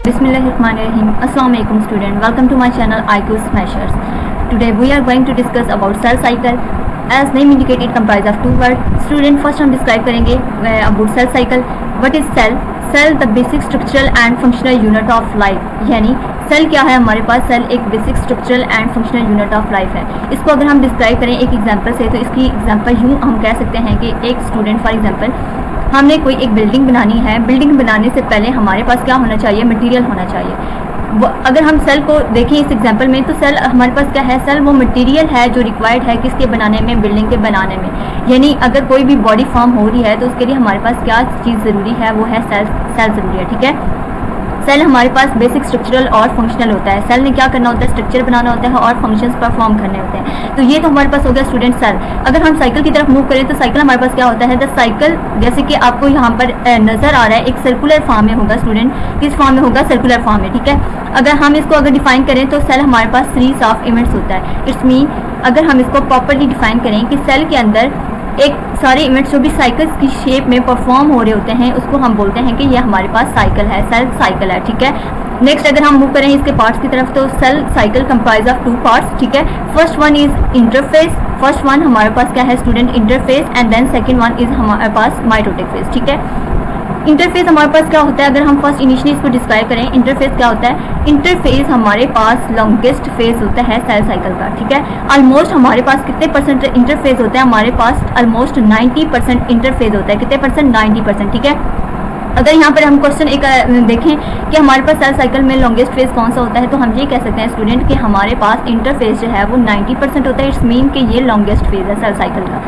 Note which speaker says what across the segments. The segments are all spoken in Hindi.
Speaker 1: Bismillahirrahmanirrahim. Assalamu alaikum student. Welcome to my channel IQ Smashers. Today we are going to discuss about cell cycle. As name indicate it comprise of two words. Student first हम describe करेंगे about cell cycle. What is cell? Cell the basic structural and functional unit of life. यानी सेल क्या है हमारे पास? सेल एक basic structural and functional unit of life है। इसको अगर हम डिस्क्राइब करें एक एग्जांपल से, तो इसकी एग्जांपल यूँ हम कह सकते हैं कि एक स्टूडेंट फॉर एग्जांपल हमने कोई एक बिल्डिंग बनानी है। बिल्डिंग बनाने से पहले हमारे पास क्या होना चाहिए? मटेरियल होना चाहिए। अगर हम सेल को देखें इस एग्जांपल में, तो सेल हमारे पास क्या है? सेल वो मटेरियल है जो रिक्वायर्ड है किसके बनाने में? बिल्डिंग के बनाने में। यानी अगर कोई भी बॉडी फॉर्म हो रही है तो उसके लिए हमारे पास क्या चीज़ ज़रूरी है? वो है सेल ज़रूरी है। ठीक है, सेल हमारे पास बेसिक स्ट्रक्चरल और फंक्शनल होता है। सेल ने क्या करना होता है? स्ट्रक्चर बनाना होता है और फंक्शंस परफॉर्म करने होते हैं। तो ये तो हमारे पास हो गया स्टूडेंट सेल। अगर हम साइकिल की तरफ मूव करें तो साइकिल हमारे पास क्या होता है? द साइकिल जैसे कि आपको यहाँ पर नज़र आ रहा है एक सर्कुलर फॉर्म में होगा स्टूडेंट। किस फॉर्म में होगा? सर्कुलर फॉर्म में। ठीक है, अगर हम इसको अगर डिफाइन करें तो सेल हमारे पास सीरीज ऑफ इवेंट्स होता है। इट्स मीन अगर हम इसको प्रॉपरली डिफाइन करें कि सेल के अंदर एक सारे इवेंट्स जो भी साइकिल्स की शेप में परफॉर्म हो रहे होते हैं उसको हम बोलते हैं कि ये हमारे पास साइकिल है, सेल साइकिल है। ठीक है, नेक्स्ट अगर हम मूव करें इसके पार्ट्स की तरफ, तो cell cycle comprise of two parts. ठीक है, first one is interface. First one हमारे पास क्या है student? Interface. And then second one is हमारे पास माइटोटिक फेज। ठीक है, इंटरफेस हमारे पास क्या होता है? अगर हम फर्स्ट इनिशियली इसको डिस्क्राइब करें, इंटरफेस क्या होता है? इंटरफेस हमारे पास लॉन्गेस्ट फेज होता है सेल साइकिल का। ठीक है, ऑलमोस्ट हमारे पास कितने परसेंट इंटरफेस होता है? हमारे पास ऑलमोस्ट 90% इंटरफेस होता है। कितने परसेंट? 90%। ठीक है, अगर यहाँ पर हम क्वेश्चन एक देखें कि हमारे पास सेल साइकिल में लॉन्गेस्ट फेज कौन सा होता है, तो हम ये कह सकते हैं स्टूडेंट कि हमारे पास इंटरफेस जो है वो 90% होता है। इट्स मीन कि ये लॉन्गेस्ट फेज है सेल साइकिल का।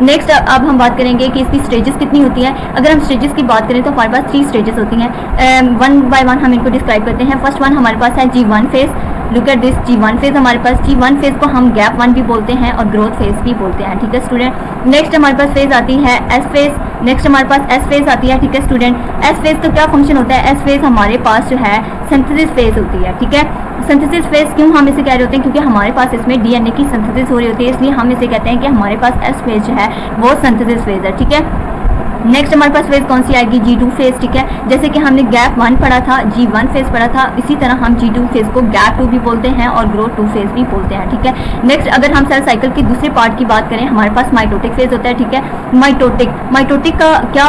Speaker 1: नेक्स्ट अब हम बात करेंगे कि इसकी स्टेजेस कितनी होती हैं। अगर हम स्टेजेस की बात करें तो हमारे पास 3 स्टेजेस होती हैं। वन बाय वन हम इनको डिस्क्राइब करते हैं। फर्स्ट वन हमारे पास है G1 phase. Look at this G1 phase. हमारे पास G1 फेज को हम गैप 1 भी बोलते हैं और ग्रोथ फेज भी बोलते हैं। ठीक है स्टूडेंट, नेक्स्ट हमारे पास फेज आती है S फेज। नेक्स्ट हमारे पास S फेज आती है। ठीक है स्टूडेंट, S फेज का क्या फंक्शन होता है? S फेज हमारे पास जो है सिंथेसिस फेज होती है। ठीक है, सिंथेसिस फेज क्यों हम इसे कह रहे होते हैं? क्योंकि हमारे पास इसमें डीएनए की सिंथेसिस हो रही होती है, इसलिए हम इसे कहते हैं कि हमारे पास S फेज जो है वो सिंथेसिस फेज है। ठीक है, नेक्स्ट हमारे पास फेज कौन सी आएगी? G2 phase. ठीक है, जैसे कि हमने गैप 1 पढ़ा था, G1 फेज पढ़ा था, इसी तरह हम G2 फेज को गैप 2 भी बोलते हैं और ग्रोथ 2 फेज भी बोलते हैं। ठीक है, नेक्स्ट अगर हम सेल साइकिल की दूसरे पार्ट की बात करें, हमारे पास माइटोटिक फेज होता है। ठीक है, माइटोटिक का क्या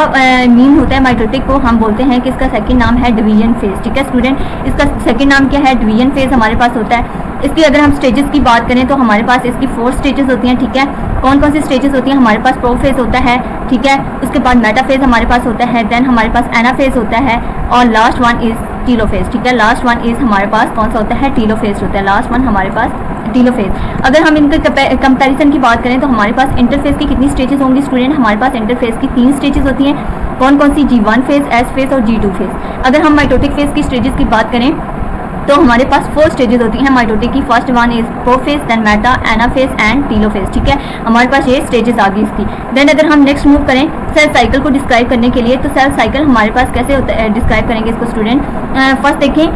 Speaker 1: मीन होता है? माइटोटिक को हम बोलते हैं कि इसका सेकंड नाम है डिवीजन फेज। ठीक है स्टूडेंट, इसका सेकंड नाम क्या है? डिवीजन फेज हमारे पास होता है। इसकी अगर हम स्टेजेस की बात करें तो हमारे पास इसकी 4 स्टेजेस होती हैं। ठीक है, कौन कौन सी स्टेजेस होती हैं? हमारे पास प्रो फेज होता है। ठीक है, उसके बाद मेटा फेज हमारे पास होता है। देन हमारे पास एना फेज होता है और last one is Tillo phase. ठीक है, लास्ट वन इज हमारे पास कौन सा होता है? टीलो फेज होता है। लास्ट वन हमारे पास टीलो फेज। अगर हम इनके कंपैरिजन की बात करें तो हमारे पास इंटरफेज की कितनी स्टेजेस होंगी स्टूडेंट? हमारे पास इंटरफेज की 3 स्टेजेस होती हैं। कौन कौन सी? G1 फेज, S फेज और G2 फेज। अगर हम माइटोटिक फेज की स्टेजेस की बात करें तो हमारे पास 4 स्टेजेस होती हैं माइटोटिक की। First one is prophase, then meta, anaphase and telophase. ठीक है, हमारे पास ये स्टेजेस आ गई इसकी। देन अगर हम नेक्स्ट मूव करें सेल साइकिल को डिस्क्राइब करने के लिए, तो सेल साइकिल हमारे पास कैसे होता है? डिस्क्राइब करेंगे इसको स्टूडेंट। फर्स्ट देखें,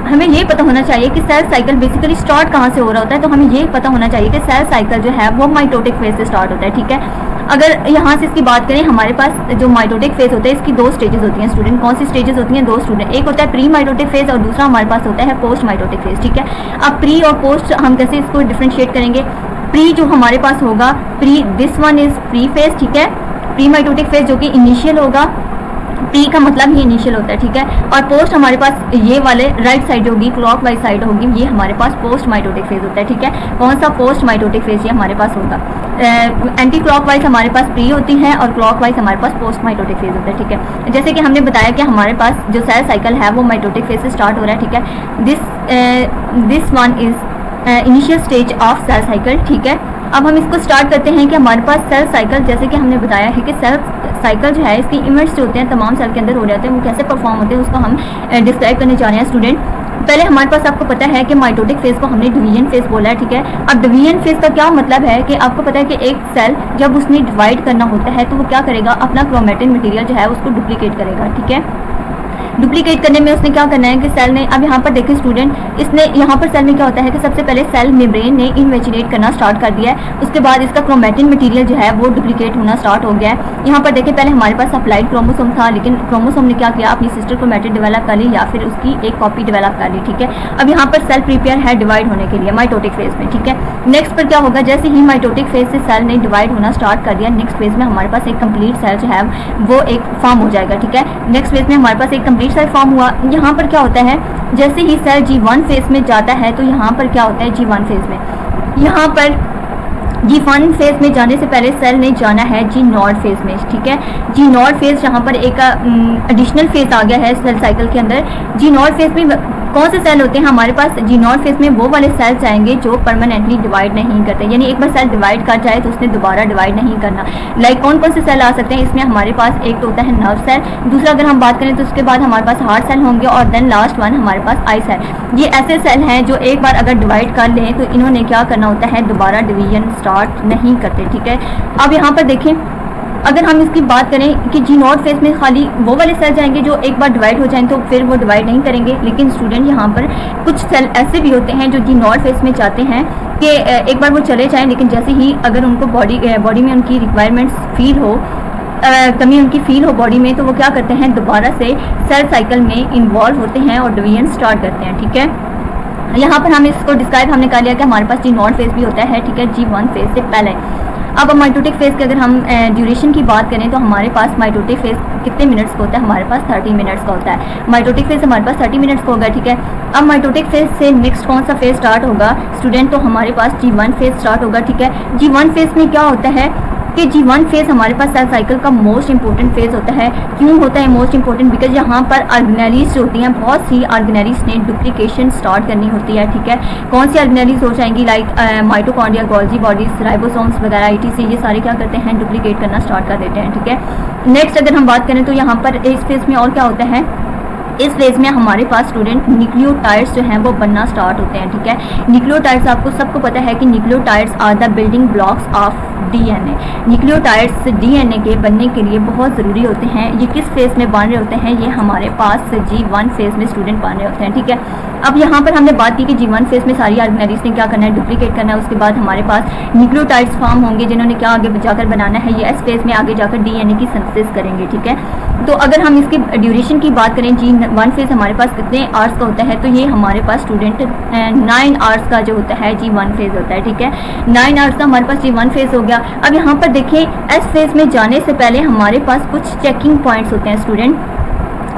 Speaker 1: हमें ये पता होना चाहिए कि सेल साइकिल बेसिकली स्टार्ट कहाँ से हो रहा होता है। तो हमें ये पता होना चाहिए कि सेल साइकिल जो है वो माइटोटिक फेज से स्टार्ट होता है। ठीक है, अगर यहाँ से इसकी बात करें, हमारे पास जो माइटोटिक फेज होता है इसकी 2 स्टेजेस होती हैं स्टूडेंट। कौन सी स्टेजेस होती हैं? 2 स्टूडेंट, एक होता है प्री माइटोटिक फेज और दूसरा हमारे पास होता है पोस्ट माइटोटिक फेज। ठीक है, अब प्री और पोस्ट हम कैसे इसको डिफ्रेंशिएट करेंगे? प्री जो हमारे पास होगा, pre this one is pre phase. ठीक है, प्री माइटोटिक फेज जो कि इनिशियल होगा, प्री का मतलब ही इनिशियल होता है। ठीक है, और पोस्ट हमारे पास ये वाले राइट साइड होगी, क्लॉक वाइज साइड होगी, ये हमारे पास पोस्ट माइटोटिक फेज होता है। ठीक है, कौन सा? पोस्ट माइटोटिक फेज ये हमारे पास होगा। एंटी क्लॉक वाइज हमारे पास प्री होती है और क्लॉक वाइज हमारे पास पोस्ट माइटोटिक फेज होता है। ठीक है, जैसे कि हमने बताया कि हमारे पास जो सेल साइकिल है वो माइटोटिक फेज से स्टार्ट हो रहा है। ठीक है, this one is initial stage of cell cycle. ठीक है, अब हम इसको स्टार्ट करते हैं कि हमारे पास सेल साइकिल, जैसे कि हमने बताया है कि सेल साइकिल जो है इसकी इवेंट्स जो होते हैं तमाम सेल के अंदर हो रहे होते हैं, वो कैसे परफॉर्म होते हैं उसको हम डिस्क्राइब करने जा रहे हैं स्टूडेंट। पहले हमारे पास आपको पता है कि माइटोटिक फेज को हमने डिवीजन फेज बोला है। ठीक है, अब डिवीजन फेज का क्या मतलब है कि आपको पता है कि एक सेल जब उसने डिवाइड करना होता है तो वो क्या करेगा? अपना क्रोमेटिन मटेरियल जो है उसको डुप्लीकेट करेगा। ठीक है, डुप्लीकेट करने में उसने क्या करना है कि सेल ने, अब यहाँ पर देखें स्टूडेंट, इसने यहाँ पर सेल में क्या होता है कि सबसे पहले सेल मेम्ब्रेन ने इन्वेजिनेट करना स्टार्ट कर दिया है, उसके बाद इसका क्रोमेटिन मटेरियल जो है वो डुप्लीकेट होना स्टार्ट हो गया है। यहाँ पर देखें पहले हमारे पास अप्लाइड क्रोमोसोम था, लेकिन क्रोमोसोम ने क्या किया, अपनी सिस्टर क्रोमेटिन डेवलप कर ली या फिर उसकी एक कॉपी डेवलप कर ली, ठीक है। अब यहाँ पर सेल प्रिपेयर है डिवाइड होने के लिए माइटोटिक फेज में, ठीक है। नेक्स्ट पर क्या होगा, जैसे ही माइटोटिक फेज से सेल ने डिवाइड होना स्टार्ट कर दिया, नेक्स्ट फेज में हमारे पास एक कंप्लीट सेल जो है वो एक फॉर्म हो जाएगा, ठीक है। नेक्स्ट फेज में हमारे पास एक कंप्लीट सेल फॉर्म हुआ। यहाँ पर क्या होता है, जैसे ही सेल G1 फेज में जाता है तो यहाँ पर क्या होता है, G1 फेज में, यहाँ पर G1 फेज में जाने से पहले सेल ने जाना है G0 फेज में, ठीक है। G0 फेज यहाँ पर एक एडिशनल फेज आ गया है सेल साइकिल के अंदर। G0 फेज में कौन से सेल होते हैं हमारे पास, G0 फेज में वो वाले सेल्स आएंगे जो परमानेंटली डिवाइड नहीं करते, यानी एक बार सेल डिवाइड कर जाए तो उसने दोबारा डिवाइड नहीं करना। लाइक कौन कौन से सेल आ सकते हैं इसमें, हमारे पास एक तो होता है नर्व सेल, दूसरा अगर हम बात करें तो उसके बाद हमारे पास हार्ट सेल होंगे, और देन लास्ट वन हमारे पास आई सेल। ये ऐसे सेल हैं जो एक बार अगर डिवाइड कर लें तो इन्होंने क्या करना होता है, दोबारा डिवीजन स्टार्ट नहीं करते, ठीक है। अब यहाँ पर देखें, अगर हम इसकी बात करें कि G0 फेज में खाली वो वाले सेल जाएंगे जो एक बार डिवाइड हो जाएंगे तो फिर वो डिवाइड नहीं करेंगे, लेकिन स्टूडेंट यहाँ पर कुछ सेल ऐसे भी होते हैं जो G0 फेज में चाहते हैं कि एक बार वो चले जाएं, लेकिन जैसे ही अगर उनको बॉडी में उनकी रिक्वायरमेंट्स फील हो, कमी उनकी फील हो बॉडी में, तो वो क्या करते हैं, दोबारा से सेल साइकिल में इन्वॉल्व होते हैं और डिवीजन स्टार्ट करते हैं, ठीक है। यहाँ पर हम इसको डिस्क्राइब हमने कर लिया कि हमारे पास G0 फेज भी होता है, ठीक है, G1 फेज से पहले। अब माइटोटिक फेज की अगर हम ड्यूरेशन की बात करें तो हमारे पास माइटोटिक फेज कितने मिनट्स का होता है, हमारे पास 30 मिनट्स का होता है। माइटोटिक फेज हमारे पास 30 मिनट्स का होगा, ठीक है। अब माइटोटिक फेज से नेक्स्ट कौन सा फेज स्टार्ट होगा स्टूडेंट, तो हमारे पास G1 फेज स्टार्ट होगा, ठीक है। G1 फेज में क्या होता है कि G1 फेज हमारे पास सेल साइकिल का मोस्ट इंपॉर्टेंट फेज होता है। क्यों होता है मोस्ट इंपॉर्टेंट, बिकॉज यहाँ पर ऑर्गेनेलीज होती हैं, बहुत सी ऑर्गेनेलीज ने डुप्लीकेशन स्टार्ट करनी होती है, ठीक है। कौन सी ऑर्गेनेलीज हो जाएंगी, like mitochondria, Golgi bodies, ribosomes वगैरह, ETC, ये सारे क्या करते हैं, डुप्लीकेट करना स्टार्ट कर देते हैं, ठीक है। नेक्स्ट अगर हम बात करें तो यहाँ पर इस फेज में और क्या होता है, इस फेज में हमारे पास स्टूडेंट न्यूक्लियोटाइड्स जो हैं वो बनना स्टार्ट होते हैं, ठीक है। न्यूक्लियोटाइड्स आपको सबको पता है कि nucleotides are the building blocks of DNA। Nucleotides DNA के बनने के लिए बहुत ज़रूरी होते हैं। ये किस फेज में बन रहे होते हैं, ये हमारे पास G1 फेज में स्टूडेंट बन रहे होते हैं, ठीक है। अब यहाँ पर हमने बात की कि G1 फेज में सारी ऑर्गेनेलीज ने क्या करना है, डुप्लीकेट करना है। उसके बाद हमारे पास न्यूक्लियोटाइड्स फॉर्म होंगे जिन्होंने क्या आगे जाकर बनाना है, ये इस फेज में आगे जाकर DNA की सिंथेसिस करेंगे, ठीक है। तो अगर हम इसकी ड्यूरेशन की बात करें, G1 फेज हमारे पास कितने आवर्स का होता है, तो ये हमारे पास स्टूडेंट 9 आवर्स का जो होता है G1 फेज होता है, ठीक है। 9 आवर्स का हमारे पास G1 फेज हो गया। अब यहाँ पर देखिए एस फेज में जाने से पहले हमारे पास कुछ चेकिंग पॉइंट्स होते हैं स्टूडेंट।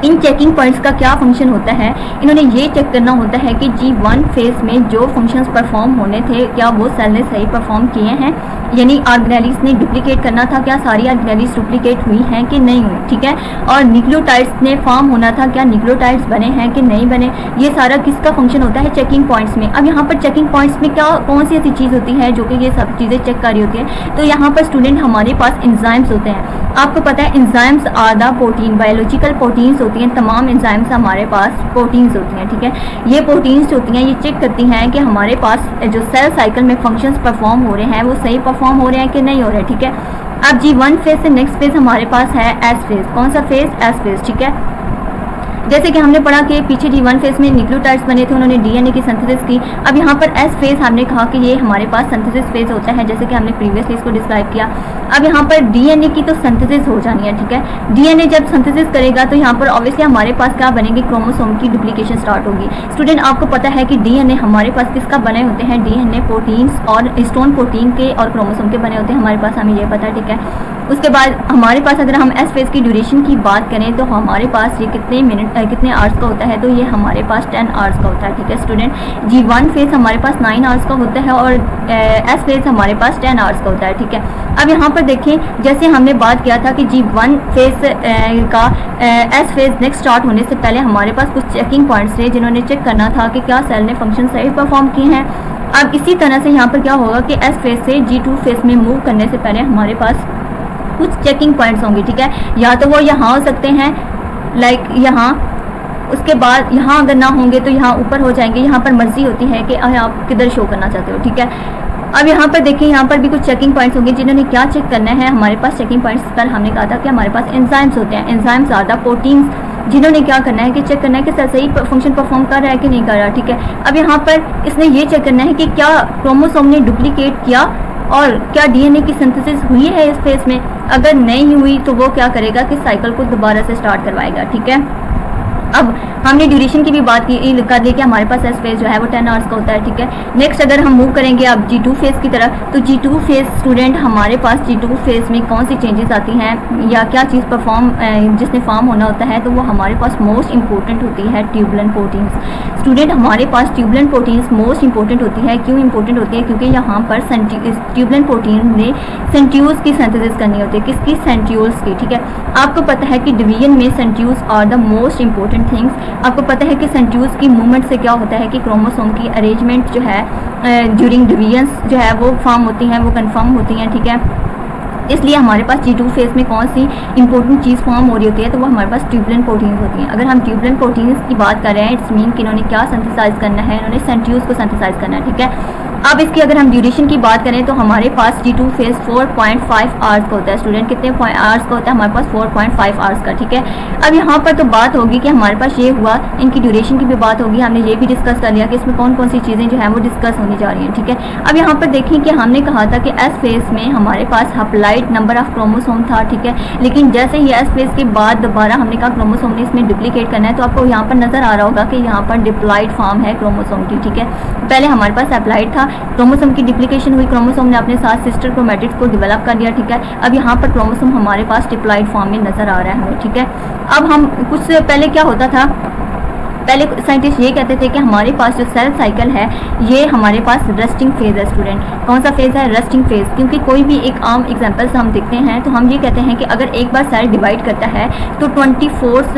Speaker 1: इन चेकिंग पॉइंट्स का क्या फंक्शन होता है, इन्होंने ये चेक करना होता है कि G1 फेज में जो फंक्शंस परफॉर्म होने थे क्या वो सेल ने सही परफॉर्म किए हैं, यानी ऑर्गेनेलीज ने डुप्लीकेट करना था, क्या सारी ऑर्गेनेलीज डुप्लीकेट हुई हैं कि नहीं हुई, ठीक है। और न्यूक्लियोटाइड्स ने फॉर्म होना था, क्या न्यूक्लियोटाइड्स बने हैं कि नहीं बने, ये सारा किसका फंक्शन होता है, चेकिंग पॉइंट्स में। अब यहाँ पर चेकिंग पॉइंट्स में क्या कौन सी ऐसी चीज़ होती है जो कि ये सब चीज़ें चेक कर रही होती है, तो यहाँ पर स्टूडेंट हमारे पास एंजाइम्स होते हैं। आपको पता है enzymes are the protein, biological proteins होती हैं, तमाम एंजाइम्स हमारे पास प्रोटीन्स होती हैं, ठीक है। ये प्रोटीन्स होती हैं, ये चेक करती हैं कि हमारे पास जो सेल साइकिल में फंक्शंस परफॉर्म हो रहे हैं वो सही परफॉर्म हो रहे हैं कि नहीं हो रहे, ठीक है। अब G1 फेज से नेक्स्ट फेज हमारे पास है एस फेज। कौन सा फेज, एस फेज, ठीक है। जैसे कि हमने पढ़ा कि पीछे G1 फेज में न्यूक्लियोटाइड्स बने थे, उन्होंने DNA की सिंथेसिस की। अब यहाँ पर एस फेज हमने कहा कि ये हमारे पास सिंथेसिस फेज होता है, जैसे कि हमने प्रीवियसली इसको डिस्क्राइब किया। अब यहाँ पर DNA की तो सिंथेसिस हो जानी है, ठीक है। DNA जब सिंथेसिस करेगा तो यहाँ पर ऑब्वियसली हमारे पास क्या बनेंगे, क्रोमोसोम की डुप्लीकेशन स्टार्ट होगी। स्टूडेंट आपको पता है कि DNA हमारे पास किसका बने होते हैं, DNA प्रोटीन्स और हिस्टोन प्रोटीन के और क्रोमोसोम के बने होते हैं, हमारे पास हमें ये पता है, ठीक है। उसके बाद हमारे पास अगर हम एस फेज की ड्यूरेशन की बात करें तो हमारे पास ये कितने आवर्स का होता है, तो ये हमारे पास 10 आवर्स का होता है, ठीक है स्टूडेंट। G1 फेज हमारे पास 9 आवर्स का होता है और एस फेज हमारे पास 10 आवर्स का होता है, ठीक है। अब यहाँ पर देखें, जैसे हमने बात किया था कि G1 फेज का एस फेज नेक्स्ट स्टार्ट होने से पहले हमारे पास कुछ चेकिंग पॉइंट्स थे जिन्होंने चेक करना था कि क्या सेल ने फंक्शन सही परफॉर्म किए हैं। अब इसी तरह से यहाँ पर क्या होगा कि एस फेज से G2 फेज में मूव करने से पहले हमारे पास कुछ चेकिंग पॉइंट्स होंगे, ठीक है। या तो वो यहाँ हो सकते हैं, लाइक यहाँ, उसके बाद यहाँ अगर ना होंगे तो यहाँ ऊपर हो जाएंगे। यहाँ पर मर्जी होती है कि आप किधर शो करना चाहते हो, ठीक है। अब यहाँ पर देखिए, यहाँ पर भी कुछ चेकिंग पॉइंट्स होंगे जिन्होंने क्या चेक करना है। हमारे पास चेकिंग पॉइंट्स पर हमने कहा था कि हमारे पास एंजाइम्स होते हैं। एंजाइम्स आर द प्रोटीन्स जिन्होंने क्या करना है कि चेक करना है कि सेल सही फंक्शन परफॉर्म कर रहा है कि नहीं कर रहा, ठीक है। अब यहाँ पर इसने ये चेक करना है कि क्या क्रोमोसोम ने डुप्लीकेट किया और क्या डीएनए की सिंथेसिस हुई है इस फेज में। अगर नहीं हुई तो वो क्या करेगा कि साइकिल को दोबारा से स्टार्ट करवाएगा, ठीक है। अब हमने ड्यूरेशन की भी बात की कर ली कि हमारे पास एस फेज जो है वो 10 आवर्स का होता है, ठीक है। नेक्स्ट अगर हम मूव करेंगे अब G2 फेज की तरफ, तो G2 फेज स्टूडेंट हमारे पास G2 फेज में कौन सी चेंजेस आती हैं या क्या चीज़ परफॉर्म जिसने फॉर्म होना होता है, तो वो हमारे पास मोस्ट इंपॉर्टेंट होती है ट्यूबुलेंट प्रोटीन्स। स्टूडेंट हमारे पास ट्यूबुलेंट प्रोटीन्स मोस्ट इंपॉर्टेंट होती है। क्यों इंपॉर्टेंट होती है? क्योंकि यहाँ पर ट्यूबुलेंट प्रोटीन ने सेंट्यूल्स की सिंथेसिस करनी होती है। किसकी? सेंट्यूल्स की, ठीक है। आपको पता है कि डिवीजन में centrioles are the most important things. आपको पता है कि सेंट्यूल्स की मूवमेंट से क्या होता है कि क्रोमोसोम की अरेंजमेंट जो है ड्यूरिंग डिवीजन्स जो है वो फॉर्म होती हैं, वो कंफर्म होती हैं, ठीक है। इसलिए हमारे पास G2 फेज में कौन सी इंपॉर्टेंट चीज़ फॉर्म हो रही होती है, तो वो हमारे पास ट्यूबुलेंट प्रोटीन्स होती हैं। अगर हम ट्यूबुलेंट प्रोटीन्स की बात कर रहे हैं, इट्स मीन कि इन्होंने क्या सिंथेसाइज करना है, इन्होंने सेंट्यूल्स को सिंथेसाइज करना है, ठीक है। अब इसकी अगर हम ड्यूरेशन की बात करें तो हमारे पास G2 फेज 4.5 आवर्स का होता है। स्टूडेंट कितने आवर्स का होता है? हमारे पास 4.5 आवर्स का, ठीक है। अब यहाँ पर तो बात होगी कि हमारे पास ये हुआ, इनकी ड्यूरेशन की भी बात होगी। हमने ये भी डिस्कस कर लिया कि इसमें कौन कौन सी चीज़ें जो है वो डिस्कस होने जा रही हैं, ठीक है। अब यहाँ पर देखें कि हमने कहा था कि एस फेज में हमारे पास हप्लाइड नंबर ऑफ क्रोमोसोम था, ठीक है। लेकिन जैसे ही एस फेज के बाद दोबारा हमने कहा क्रोमोसोम ने इसमें डुप्लीकेट करना है, तो आपको यहाँ पर नजर आ रहा होगा कि यहाँ पर डिप्लॉइड फॉर्म है क्रोमोसोम की, ठीक है। पहले हमारे पास एप्लाइड था, क्रोमोसोम की डुप्लीकेशन हुई, क्रोमोसोम ने अपने साथ सिस्टर क्रोमैटिड्स को डेवलप कर लिया, ठीक है। अब यहाँ पर क्रोमोसोम हमारे पास डिप्लॉइड फॉर्म में नजर आ रहा है हमें, ठीक है। अब हम कुछ पहले क्या होता था, पहले साइंटिस्ट ये कहते थे कि हमारे पास जो सेल साइकिल है ये हमारे पास रेस्टिंग फेज है। स्टूडेंट कौन सा फेज है? Resting phase. क्योंकि कोई भी एक आम एग्जांपल से हम देखते हैं तो हम ये कहते हैं कि अगर एक बार सेल डिवाइड करता है तो 24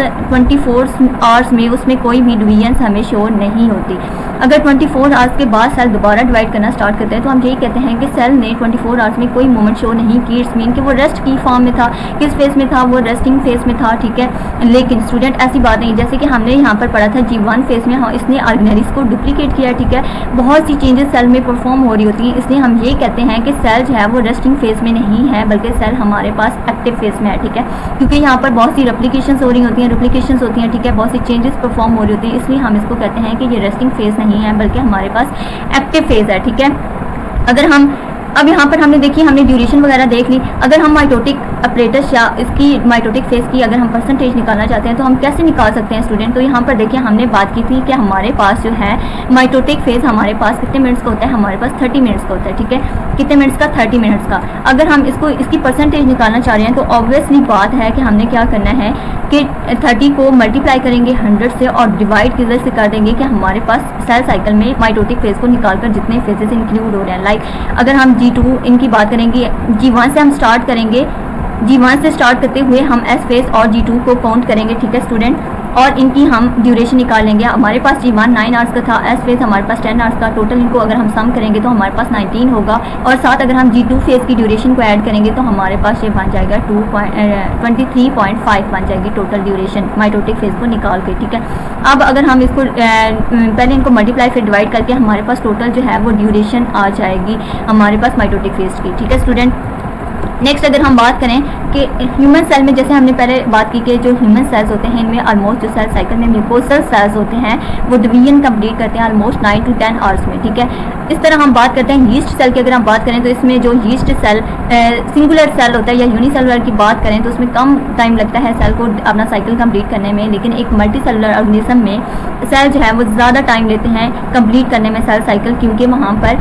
Speaker 1: आवर्स में उसमें कोई भी डिवीजन्स हमें शो नहीं होती। अगर 24 आवर्स के बाद सेल दोबारा डिवाइड करना स्टार्ट करते हैं तो हम यही कहते हैं कि सेल ने 24 आवर्स में कोई मूवमेंट शो नहीं की। इट्स मीन कि वो रेस्ट की फॉर्म में था। किस फेज में था? वो रेस्टिंग फेज में था, ठीक है। लेकिन स्टूडेंट ऐसी बात नहीं, जैसे कि हमने यहाँ पर पढ़ा था G1 फेज में इसने ऑर्गेनेलिस को डुप्लीकेट किया, ठीक है। बहुत सी चेंजेस सेल में परफॉर्म हो रही होती हैं, इसलिए हम ये कहते हैं कि सेल जो है वो रेस्टिंग फेज में नहीं है बल्कि सेल हमारे पास एक्टिव फेज में है, ठीक है। क्योंकि यहाँ पर बहुत सी रेप्लिकेशंस हो रही होती हैं, डुप्लीकेशंस होती हैं, ठीक है। बहुत सी चेंजेस परफॉर्म हो रही होती है, इसलिए हम इसको कहते हैं कि ये रेस्टिंग फेज नहीं है बल्कि हमारे पास एक्टिव फेज है, ठीक है। अगर हम अब यहाँ पर हमने देखिए हमने ड्यूरेशन वगैरह देख ली। अगर हम माइटोटिक अपरेटस या इसकी माइटोटिक फेज की अगर हम परसेंटेज निकालना चाहते हैं तो हम कैसे निकाल सकते हैं स्टूडेंट? तो यहाँ पर देखिए हमने बात की थी कि हमारे पास जो है माइटोटिक फेज हमारे पास कितने मिनट्स का होता है? हमारे पास 30 मिनट्स का होता है, ठीक है। कितने मिनट्स का? 30 मिनट्स का। अगर हम इसकी परसेंटेज निकालना चाह रहे हैं तो ऑब्वियसली बात है कि हमने क्या करना है कि 30 को मल्टीप्लाई करेंगे 100 से और डिवाइड किधर से कर देंगे कि हमारे पास सेल साइकिल में माइटोटिक फेज को निकालकर जितने फेजेस इंक्लूड हो रहे हैं, लाइक अगर हम G2 इनकी बात करेंगे, G1 से हम स्टार्ट करेंगे, G1 से स्टार्ट करते हुए हम एस फेज और G2 को काउंट करेंगे, ठीक है स्टूडेंट। और इनकी हम ड्यूरेशन निकालेंगे। हमारे पास G1 9 आवर्स का था, एस फेज हमारे पास 10 आवर्स का। टोटल इनको अगर हम सम करेंगे तो हमारे पास 19 होगा और साथ अगर हम G2 फेज की ड्यूरेशन को ऐड करेंगे तो हमारे पास ये बन जाएगा 23.5 बन जाएगी टोटल ड्यूरेशन माइटोटिक फेज को निकाल के, ठीक है। अब अगर हम इसको पहले इनको मल्टीप्लाई फिर डिवाइड करके हमारे पास टोटल जो है वो ड्यूरेशन आ जाएगी हमारे पास माइटोटिक फेज की, ठीक है स्टूडेंट। नेक्स्ट अगर हम बात करें कि ह्यूमन सेल में, जैसे हमने पहले बात की कि जो ह्यूमन सेल्स होते हैं इनमें ऑलमोस्ट जो सेल साइकिल में म्यूकोसल सेल्स होते हैं वो डिवीजन कंप्लीट करते हैं ऑलमोस्ट 9 to 10 आवर्स में, ठीक है। इस तरह हम बात करते हैं यीस्ट सेल की। अगर हम बात करें तो इसमें जो यीस्ट सेल सिंगुलर सेल होता है या यूनिसेलुलर की बात करें तो उसमें कम टाइम लगता है सेल को अपना साइकिल कंप्लीट करने में, लेकिन एक मल्टी सेलुलर ऑर्गेनिज्म में सेल जो है वो ज़्यादा टाइम लेते हैं कंप्लीट करने में सेल साइकिल, क्योंकि वहाँ पर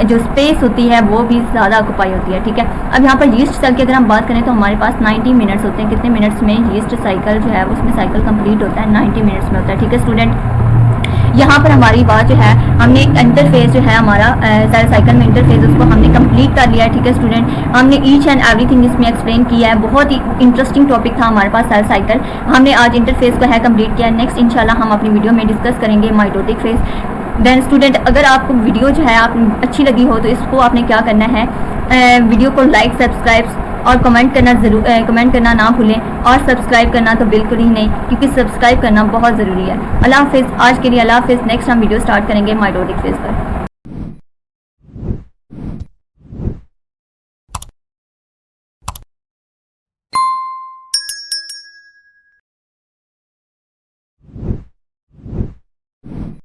Speaker 1: जो स्पेस होती है वो भी ज़्यादा ऑक्यूपाई होती है, ठीक है। अब यहाँ पर यीस्ट सेल की अगर हम बात करें तो हमारे पास 90 मिनट्स होते हैं। कितने मिनट्स में यीस्ट साइकिल जो है उसमें साइकिल कंप्लीट होता है? 90 मिनट्स में होता है, ठीक है स्टूडेंट। यहाँ पर हमारी बात जो है हमने इंटरफेस जो है हमारा सेल साइकिल में इंटरफेस उसको हमने कंप्लीट कर लिया है, ठीक है स्टूडेंट। हमने ईच एंड एवरीथिंग इसमें एक्सप्लेन किया है। बहुत ही इंटरेस्टिंग टॉपिक था हमारे पास सेल साइकिल। हमने आज इंटरफेस को है कंप्लीट किया। नेक्स्ट इंशाल्लाह हम अपनी वीडियो में डिस्कस करेंगे माइटोटिक फेज। देन स्टूडेंट अगर आपको वीडियो जो है आप अच्छी लगी हो तो इसको आपने क्या करना है, वीडियो को लाइक सब्सक्राइब और कमेंट करना ना भूलें और सब्सक्राइब करना तो बिल्कुल ही नहीं, क्योंकि सब्सक्राइब करना बहुत ज़रूरी है। अल्लाह हाफिज़। आज के लिए अल्लाह हाफिज़। नेक्स्ट हम वीडियो स्टार्ट करेंगे माइटोटिक फेज पर।